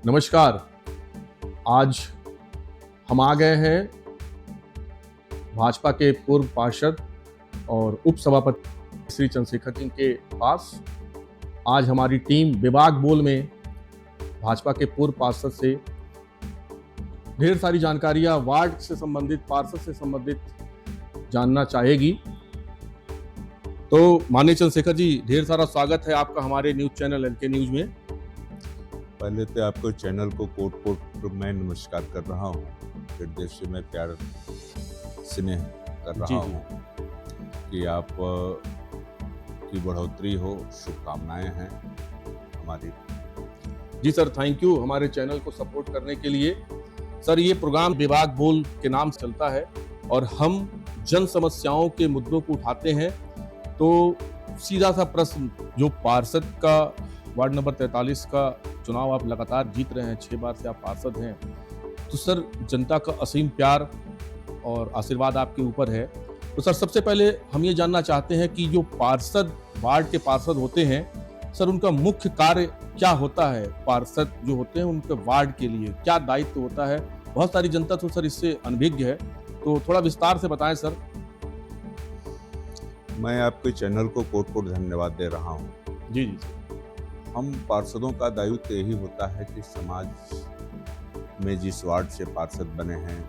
नमस्कार। आज हम आ गए हैं भाजपा के पूर्व पार्षद और उप सभापति श्री चंद्रशेखर जी के पास। आज हमारी टीम विभाग बोल में भाजपा के पूर्व पार्षद से ढेर सारी जानकारियां वार्ड से संबंधित, पार्षद से संबंधित जानना चाहेगी। तो माननीय चंद्रशेखर जी, ढेर सारा स्वागत है आपका हमारे न्यूज चैनल एलके न्यूज में। पहले तो आपको चैनल को कोट मैं नमस्कार कर रहा हूँ, हृदय से मैं प्यार स्नेह कर रहा हूँ कि आप की बढ़ोतरी हो, शुभकामनाएं हैं हमारी। जी सर, थैंक यू हमारे चैनल को सपोर्ट करने के लिए। सर, ये प्रोग्राम विभाग बोल के नाम से चलता है और हम जन समस्याओं के मुद्दों को उठाते हैं। तो सीधा सा प्रश्न, जो पार्षद का वार्ड नंबर 43 का चुनाव आप लगातार जीत रहे हैं, 6 बार से आप पार्षद हैं, तो सर जनता का असीम प्यार और आशीर्वाद आपके ऊपर है। तो सर, सबसे पहले हम ये जानना चाहते हैं कि जो पार्षद, वार्ड के पार्षद होते हैं, सर उनका मुख्य कार्य क्या होता है? पार्षद जो होते हैं उनके वार्ड के लिए क्या दायित्व होता है? बहुत सारी जनता तो सर इससे अनभिज्ञ है, तो थोड़ा विस्तार से बताएं सर। मैं आपके चैनल को कोट धन्यवाद दे रहा हूँ। जी जी। हम पार्षदों का दायित्व यही होता है कि समाज में जिस वार्ड से पार्षद बने हैं,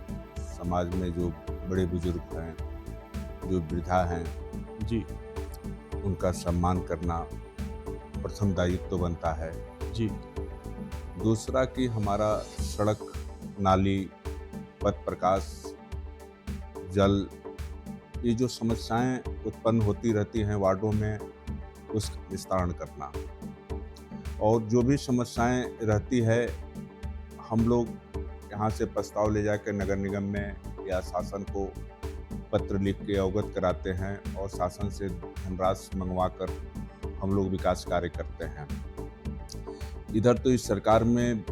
समाज में जो बड़े बुजुर्ग हैं, जो वृद्धा हैं जी, उनका सम्मान करना प्रथम दायित्व बनता है। जी। दूसरा कि हमारा सड़क, नाली, पथ प्रकाश, जल, ये जो समस्याएं उत्पन्न होती रहती हैं वार्डों में, उसका निस्तारण करना। और जो भी समस्याएं रहती है, हम लोग यहाँ से प्रस्ताव ले जाकर नगर निगम में या शासन को पत्र लिख के अवगत कराते हैं और शासन से धनराशि मंगवा कर हम लोग विकास कार्य करते हैं। इधर तो इस सरकार में,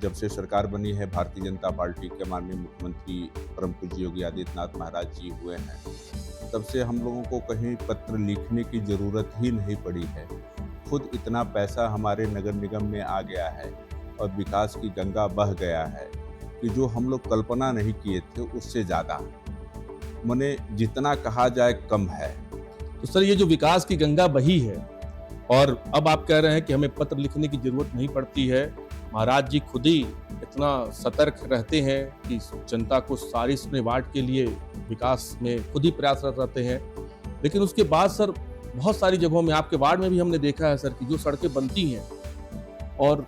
जब से सरकार बनी है भारतीय जनता पार्टी के माननीय मुख्यमंत्री परम पूज्य योगी आदित्यनाथ महाराज जी हुए हैं, तब से हम लोगों को कहीं पत्र लिखने की ज़रूरत ही नहीं पड़ी है। खुद इतना पैसा हमारे नगर निगम में आ गया है और विकास की गंगा बह गया है कि जो हम लोग कल्पना नहीं किए थे उससे ज़्यादा, मने जितना कहा जाए कम है। तो सर, ये जो विकास की गंगा बही है और अब आप कह रहे हैं कि हमें पत्र लिखने की जरूरत नहीं पड़ती है, महाराज जी खुद ही इतना सतर्क रहते हैं कि जनता को सारी अपने वार्ड के लिए विकास में खुद ही प्रयासरत रहते हैं। लेकिन उसके बाद सर, बहुत सारी जगहों में, आपके वार्ड में भी हमने देखा है सर, कि जो सड़कें बनती हैं और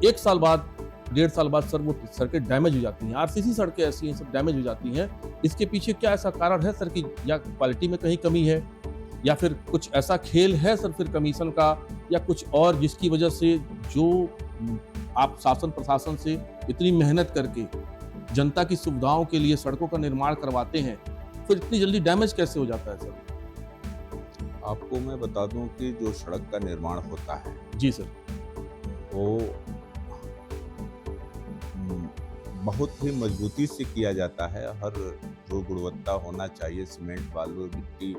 1 साल बाद, 1.5 साल बाद सर वो सड़कें डैमेज हो जाती हैं। आरसीसी सड़कें ऐसी हैं, सब डैमेज हो जाती हैं। इसके पीछे क्या ऐसा कारण है सर कि या क्वालिटी में कहीं कमी है, या फिर कुछ ऐसा खेल है सर फिर कमीशन का, या कुछ और, जिसकी वजह से जो आप शासन प्रशासन से इतनी मेहनत करके जनता की सुविधाओं के लिए सड़कों का निर्माण करवाते हैं, फिर इतनी जल्दी डैमेज कैसे हो जाता है सर? आपको मैं बता दूं कि जो सड़क का निर्माण होता है, जी सर, वो बहुत ही मजबूती से किया जाता है। हर जो गुणवत्ता होना चाहिए, सीमेंट, बालू, मिट्टी,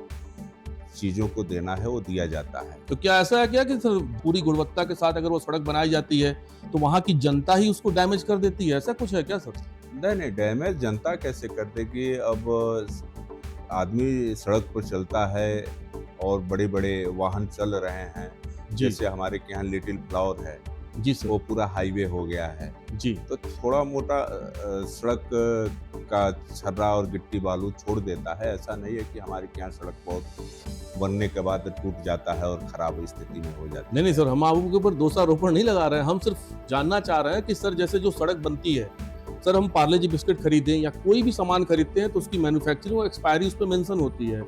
चीज़ों को देना है, वो दिया जाता है। तो क्या ऐसा है क्या कि सर पूरी गुणवत्ता के साथ अगर वो सड़क बनाई जाती है तो वहाँ की जनता ही उसको डैमेज कर देती है? ऐसा कुछ है क्या सर? नहीं, डैमेज जनता कैसे कर देगी? अब आदमी सड़क पर चलता है और बड़े बड़े वाहन चल रहे हैं, जैसे हमारे के यहाँ लिटिल फ्लावर है जी सर, वो पूरा हाईवे हो गया है जी। तो थोड़ा मोटा सड़क का छर्रा और गिट्टी बालू छोड़ देता है। ऐसा नहीं है कि हमारे यहाँ सड़क बहुत बनने के बाद टूट जाता है और खराब स्थिति में हो जाती है। नहीं सर, हम आपके ऊपर दोषारोपण नहीं लगा रहे हैं। हम सिर्फ जानना चाह रहे हैं कि सर, जैसे जो सड़क बनती है सर, हम पार्ले जी बिस्किट खरीदें या कोई भी सामान खरीदते हैं तो उसकी मैन्युफैक्चरिंग और एक्सपायरी उस पर मेंशन होती है।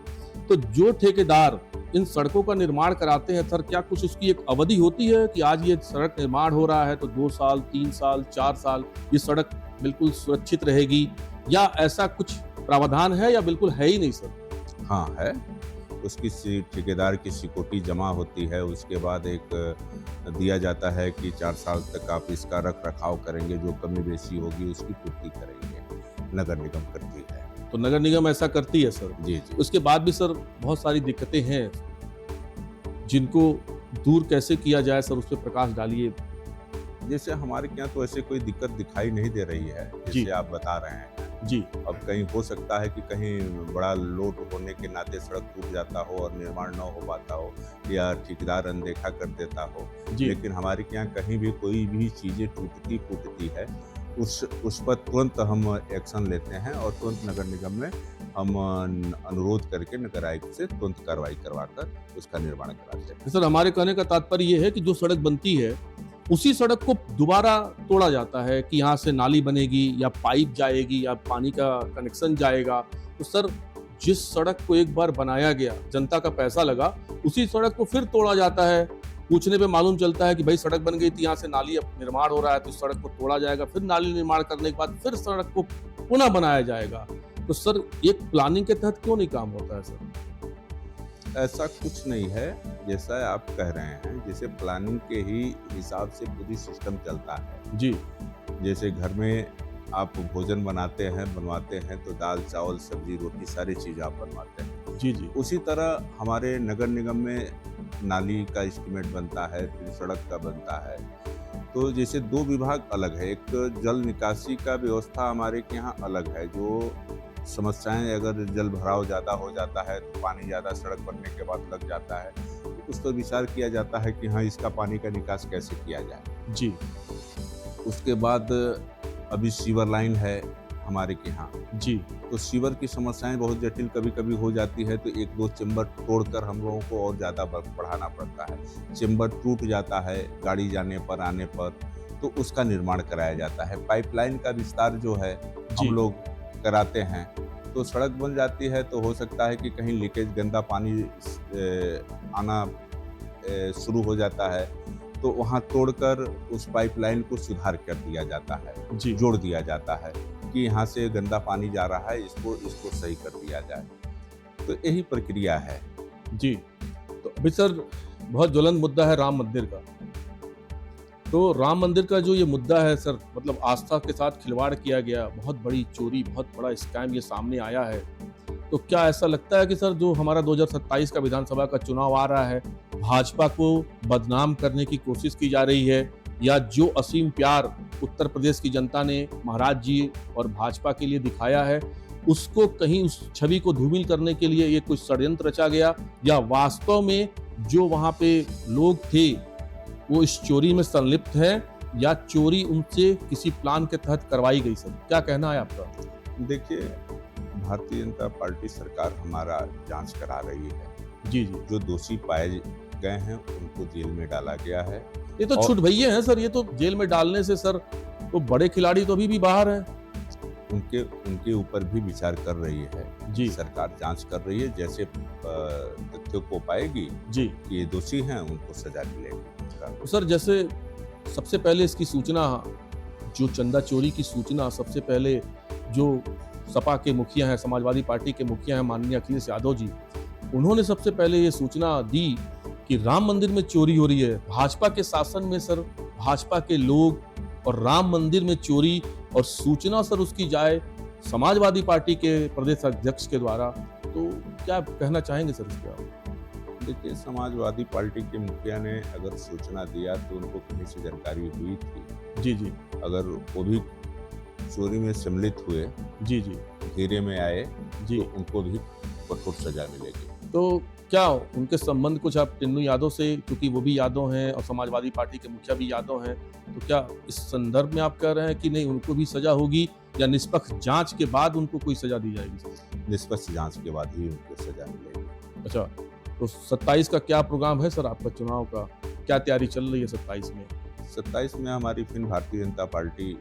तो जो ठेकेदार इन सड़कों का निर्माण कराते हैं सर, क्या कुछ उसकी एक अवधि होती है कि आज ये सड़क निर्माण हो रहा है तो 2 साल, 3 साल, 4 साल ये सड़क बिल्कुल सुरक्षित रहेगी, या ऐसा कुछ प्रावधान है या बिल्कुल है ही नहीं सर? हाँ है, उसकी ठेकेदार की सिक्योरिटी जमा होती है, उसके बाद एक दिया जाता है कि 4 साल तक आप इसका रख रखाव करेंगे, जो कमी बेसी होगी उसकी पूर्ति करेंगे। नगर निगम करती है। तो नगर निगम ऐसा करती है सर? जी जी। उसके बाद भी सर बहुत सारी दिक्कतें हैं जिनको दूर कैसे किया जाए सर, उस पर प्रकाश डालिए। जैसे हमारे यहाँ तो ऐसे कोई दिक्कत दिखाई नहीं दे रही है, जी। जैसे आप बता रहे हैं। जी, अब कहीं हो सकता है कि कहीं बड़ा लोड होने के नाते सड़क टूट जाता हो और निर्माण न हो पाता हो, या ठेकेदार अनदेखा कर देता हो। जी। लेकिन हमारे यहाँ कहीं भी कोई भी चीज़ें टूटती है, उस पर तुरंत हम एक्शन लेते हैं और तुरंत नगर निगम में हम अनुरोध करके नगर आयुक्त से तुरंत कार्रवाई करवाकर उसका निर्माण कराते हैं। सर हमारे कहने का तात्पर्य ये है कि जो सड़क बनती है, उसी सड़क को दोबारा तोड़ा जाता है कि यहाँ से नाली बनेगी या पाइप जाएगी या पानी का कनेक्शन जाएगा। तो सर जिस सड़क को एक बार बनाया गया, जनता का पैसा लगा, उसी सड़क को फिर तोड़ा जाता है। पूछने पे मालूम चलता है कि भाई सड़क बन गई थी, यहाँ से नाली अब निर्माण हो रहा है, तो इस सड़क को तोड़ा जाएगा, फिर नाली निर्माण करने के बाद फिर सड़क को पुनः बनाया जाएगा। तो सर एक प्लानिंग के तहत क्यों नहीं काम होता है सर? ऐसा कुछ नहीं है, जैसा आप कह रहे हैं, जैसे प्लानिंग के ही हिसाब से पूरी सिस्टम चलता है। जी, जैसे घर में आप भोजन बनवाते हैं तो दाल, चावल, सब्जी, रोटी सारी चीज़ आप बनवाते हैं। जी, जी। उसी तरह हमारे नगर निगम में नाली का एस्टीमेट बनता है, फिर सड़क का बनता है। तो जैसे 2 विभाग अलग है, एक जल निकासी का व्यवस्था हमारे के यहाँ अलग है, जो समस्याएं अगर जल भराव ज़्यादा हो जाता है तो पानी ज़्यादा सड़क बनने के बाद लग जाता है, तो उस पर विचार किया जाता है कि हाँ, इसका पानी का निकास कैसे किया जाए। जी, उसके बाद अभी सीवर लाइन है हमारे के यहाँ, जी, तो सीवर की समस्याएं बहुत जटिल कभी कभी हो जाती है, तो 1-2 चेम्बर तोड़कर हम लोगों को और ज़्यादा बढ़ाना पड़ता है। चेम्बर टूट जाता है गाड़ी जाने पर आने पर, तो उसका निर्माण कराया जाता है। पाइपलाइन का विस्तार जो है जी। हम लोग कराते हैं, तो सड़क बन जाती है तो हो सकता है कि कहीं लीकेज गंदा पानी आना शुरू हो जाता है, तो वहाँ तोड़कर उस पाइपलाइन को सुधार कर दिया जाता है, जी। जोड़ दिया जाता है कि यहाँ से गंदा पानी जा रहा है, इसको सही कर दिया जाए। तो यही प्रक्रिया है। जी। तो अभी सर बहुत ज्वलंत मुद्दा है राम मंदिर का। तो राम मंदिर का जो ये मुद्दा है सर, मतलब आस्था के साथ खिलवाड़ किया गया, बहुत बड़ी चोरी, बहुत बड़ा स्कैम ये सामने आया है। तो क्या ऐसा लगता है कि सर जो हमारा 2027 का विधानसभा का चुनाव आ रहा है, भाजपा को बदनाम करने की कोशिश की जा रही है, या जो असीम प्यार उत्तर प्रदेश की जनता ने महाराज जी और भाजपा के लिए दिखाया है, उसको कहीं उस छवि को धूमिल करने के लिए ये कुछ षड्यंत्र रचा गया, या वास्तव में जो वहाँ पे लोग थे वो इस चोरी में संलिप्त है, या चोरी उनसे किसी प्लान के तहत करवाई गई? सर क्या कहना है आपका? देखिए, भारतीय जनता पार्टी सरकार हमारा जांच करा रही है। जी, जी। जो दोषी पाए गए हैं उनको जेल में डाला गया है। ये तो और छूट भैये हैं सर, ये तो जेल में डालने से सर तो बड़े खिलाड़ी तो अभी भी बाहर हैं। उनके ऊपर भी विचार कर रही है जी। सरकार, जांच कर रही है। जैसे तथ्यों को पाएगी जी। कि ये दोषी हैं, उनको सजा मिलेगी। तो सर जैसे सबसे पहले इसकी सूचना, जो चंदा चोरी की सूचना सबसे पहले जो सपा के मुखिया हैं, समाजवादी पार्टी के मुखिया हैं माननीय अखिलेश यादव जी, उन्होंने सबसे पहले ये सूचना दी कि राम मंदिर में चोरी हो रही है। भाजपा के शासन में सर भाजपा के लोग और राम मंदिर में चोरी, और सूचना सर उसकी जाए समाजवादी पार्टी के प्रदेश अध्यक्ष के द्वारा, तो क्या कहना चाहेंगे सर इस पर? देखिए, समाजवादी पार्टी के मुखिया ने अगर सूचना दिया तो उनको कहीं से जानकारी हुई थी। जी, जी। अगर वो भी चोरी में सम्मिलित हुए, जी, जी। घेरे में आए, जी। तो उनको भी कठोर सजा मिलेगी। तो क्या उनके संबंध कुछ आप टिन्नू यादव से, क्योंकि वो भी यादव हैं और समाजवादी पार्टी के मुखिया भी यादव हैं, तो क्या इस संदर्भ में आप कह रहे हैं कि नहीं उनको भी सजा होगी, या निष्पक्ष जांच के बाद उनको कोई सजा दी जाएगी? निष्पक्ष जांच के बाद ही उनको सजा मिलेगी। अच्छा, तो 27 का क्या प्रोग्राम है सर आपका चुनाव का? क्या तैयारी चल रही है 27 में? 27 में हमारी फिर भारतीय जनता पार्टी,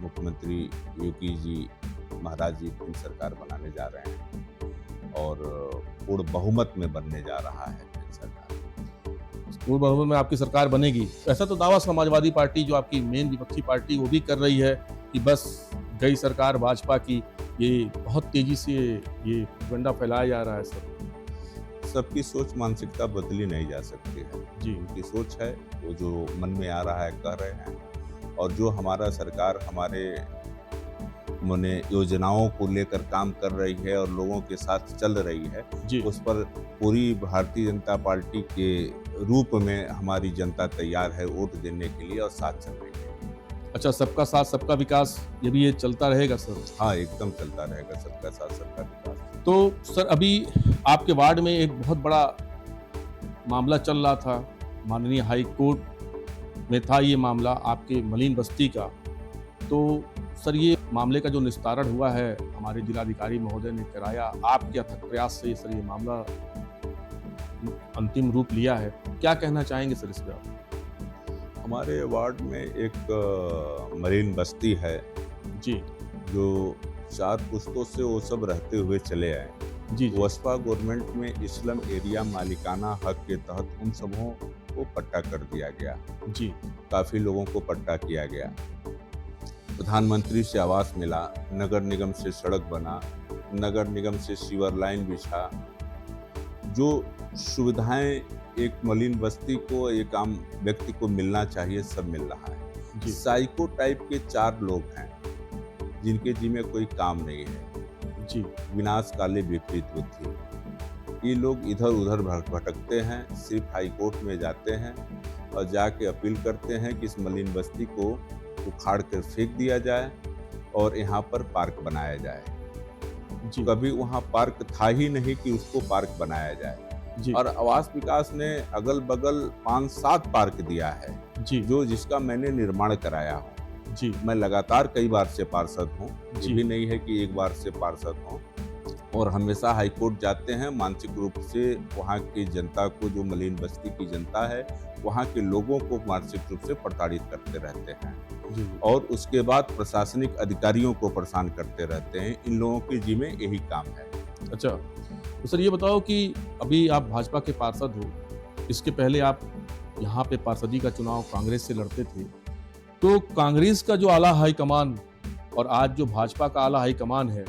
मुख्यमंत्री योगी जी महाराज जी फिर सरकार बनाने जा रहे हैं, और पूर्ण बहुमत में बनने जा रहा है फिर सरकार। पूर्ण बहुमत में आपकी सरकार बनेगी, ऐसा तो दावा समाजवादी पार्टी, जो आपकी मेन विपक्षी पार्टी, वो भी कर रही है कि बस गई सरकार भाजपा की। ये बहुत तेजी से ये प्रोपेगेंडा फैलाया जा रहा है सर। सबकी सोच मानसिकता बदली नहीं जा सकती है। जी। उनकी सोच है, वो जो मन में आ रहा है कह रहे हैं, और जो हमारा सरकार हमारे मने योजनाओं को लेकर काम कर रही है और लोगों के साथ चल रही है, जी। उस पर पूरी भारतीय जनता पार्टी के रूप में हमारी जनता तैयार है वोट देने के लिए और साथ चल रही है। अच्छा, सबका साथ सबका विकास ये भी ये चलता रहेगा सर? हाँ, एकदम चलता रहेगा, सबका साथ सबका विकास। तो सर अभी आपके वार्ड में एक बहुत बड़ा मामला चल रहा था, माननीय हाई कोर्ट में था ये मामला आपके मलिन बस्ती का। तो सर ये मामले का जो निस्तारण हुआ है हमारे जिलाधिकारी महोदय ने कराया, आपके अथक प्रयास से सर ये मामला अंतिम रूप लिया है। क्या कहना चाहेंगे सर इस पे आप? हमारे वार्ड में एक मरीन बस्ती है, जी, जो 4 पुश्तों से वो सब रहते हुए चले आए। जी, जी, वस्पा गवर्नमेंट में इस्लाम एरिया मालिकाना हक के तहत उन सबों को पट्टा कर दिया गया। जी, काफ़ी लोगों को पट्टा किया गया। प्रधानमंत्री से आवास मिला, नगर निगम से सड़क बना, नगर निगम से सीवर लाइन बिछा। जो सुविधाएं एक मलिन बस्ती को, एक आम व्यक्ति को मिलना चाहिए, सब मिल रहा है। जी, साइको टाइप के 4 लोग हैं जिनके जी में कोई काम नहीं है, जी, विनाश काले विपरीत बुद्धि। ये लोग इधर उधर भटकते हैं, सिर्फ हाई कोर्ट में जाते हैं और जाके अपील करते हैं कि इस मलिन बस्ती को उखाड़ कर फेंक दिया जाए और यहाँ पर पार्क बनाया जाए। जी, कभी वहाँ पार्क था ही नहीं कि उसको पार्क बनाया जाए। जी, और आवास विकास ने अगल बगल 5-7 पार्क दिया है, जी, जिसका मैंने निर्माण कराया हूँ। जी, मैं लगातार कई बार से पार्षद हूँ, ये जी। भी नहीं है कि एक बार से पार्षद हूँ, और हमेशा हाई कोर्ट जाते हैं। मानसिक रूप से वहाँ की जनता को, जो मलिन बस्ती की जनता है, वहाँ के लोगों को मानसिक रूप से प्रताड़ित करते रहते हैं जी, और उसके बाद प्रशासनिक अधिकारियों को परेशान करते रहते हैं। इन लोगों के जी में यही काम है। अच्छा, तो सर ये बताओ कि अभी आप भाजपा के पार्षद हो, इसके पहले आप यहाँ पे पार्षदी का चुनाव कांग्रेस से लड़ते थे। तो कांग्रेस का जो आला हाईकमान और आज जो भाजपा का आला हाईकमान है,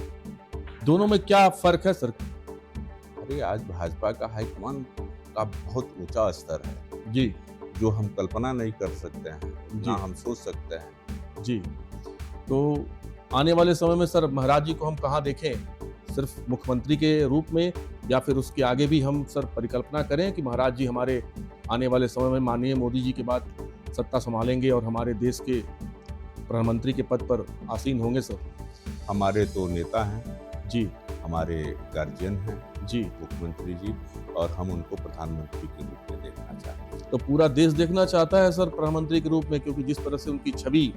दोनों में क्या फर्क है सर? अरे आज भाजपा का हाईकमान का बहुत ऊंचा स्तर है, जी, जो हम कल्पना नहीं कर सकते हैं, जी। ना हम सोच सकते हैं। जी, तो आने वाले समय में सर महाराज जी को हम कहाँ देखें? सिर्फ मुख्यमंत्री के रूप में या फिर उसके आगे भी हम सर परिकल्पना करें कि महाराज जी हमारे आने वाले समय में माननीय मोदी जी के बाद सत्ता संभालेंगे और हमारे देश के प्रधानमंत्री के पद पर आसीन होंगे सर? हमारे तो नेता हैं, जी, हमारे गार्जियन हैं जी। मुख्यमंत्री जी, और हम उनको प्रधानमंत्री के रूप में देखना चाहते हैं। तो पूरा देश देखना चाहता है सर प्रधानमंत्री के रूप में, क्योंकि जिस तरह से उनकी छवि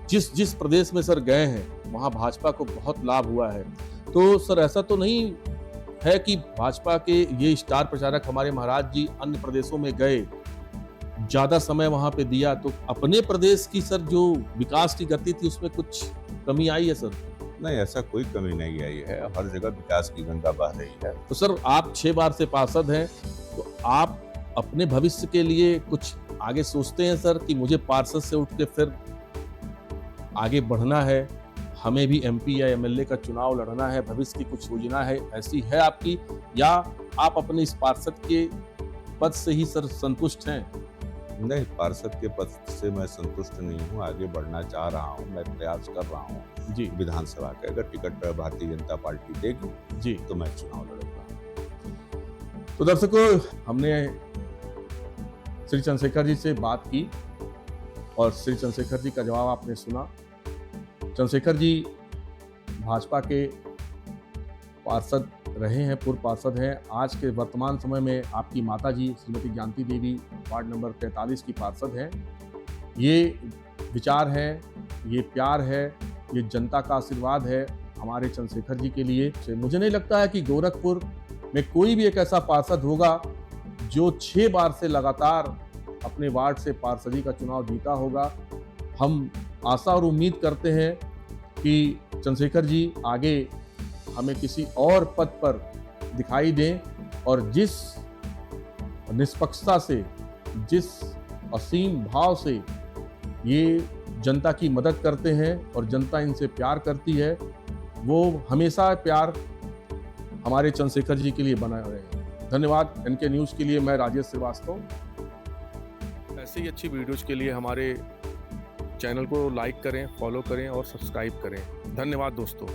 जिस प्रदेश में सर गए हैं वहाँ भाजपा को बहुत लाभ हुआ है। तो सर ऐसा तो नहीं है कि भाजपा के ये स्टार प्रचारक हमारे महाराज जी अन्य प्रदेशों में गए, ज़्यादा समय वहाँ पे दिया, तो अपने प्रदेश की सर जो विकास की गति थी उसमें कुछ कमी आई है सर? नहीं, ऐसा कोई कमी नहीं आई है, हर जगह विकास की गंगा बह रही है। तो सर आप 6 बार से पार्षद हैं, तो आप अपने भविष्य के लिए कुछ आगे सोचते हैं सर कि मुझे पार्षद से उठ के फिर आगे बढ़ना है, हमें भी एमपी या एमएलए का चुनाव लड़ना है, भविष्य की कुछ योजना है ऐसी है आपकी, या आप अपने इस पार्षद के पद से ही सर संतुष्ट हैं? नहीं, पार्षद के पद से मैं संतुष्ट नहीं हूँ, आगे बढ़ना चाह रहा हूँ, मैं प्रयास कर रहा हूँ। जी, विधानसभा का अगर टिकट भारतीय जनता पार्टी देगी जी। तो मैं चुनाव लड़ूंगा। तो दर्शकों, हमने श्री चंद्रशेखर जी से बात की और श्री चंद्रशेखर जी का जवाब आपने सुना। चंद्रशेखर जी भाजपा के पार्षद रहे हैं, पूर्व पार्षद हैं। आज के वर्तमान समय में आपकी माता जी श्रीमती ज्ञानती देवी वार्ड नंबर 43 की पार्षद हैं। ये विचार है, ये प्यार है, ये जनता का आशीर्वाद है हमारे चंद्रशेखर जी के लिए। मुझे नहीं लगता है कि गोरखपुर में कोई भी एक ऐसा पार्षद होगा जो 6 बार से लगातार अपने वार्ड से पार्षदी का चुनाव जीता होगा। हम आशा और उम्मीद करते हैं कि चंद्रशेखर जी आगे हमें किसी और पद पर दिखाई दें और जिस निष्पक्षता से, जिस असीम भाव से ये जनता की मदद करते हैं और जनता इनसे प्यार करती है, वो हमेशा प्यार हमारे चंद्रशेखर जी के लिए बना रहे। धन्यवाद। एनके न्यूज़ के लिए मैं राजेश श्रीवास्तव। ऐसे ही अच्छी वीडियोज़ के लिए हमारे चैनल को लाइक करें, फॉलो करें और सब्सक्राइब करें। धन्यवाद दोस्तों।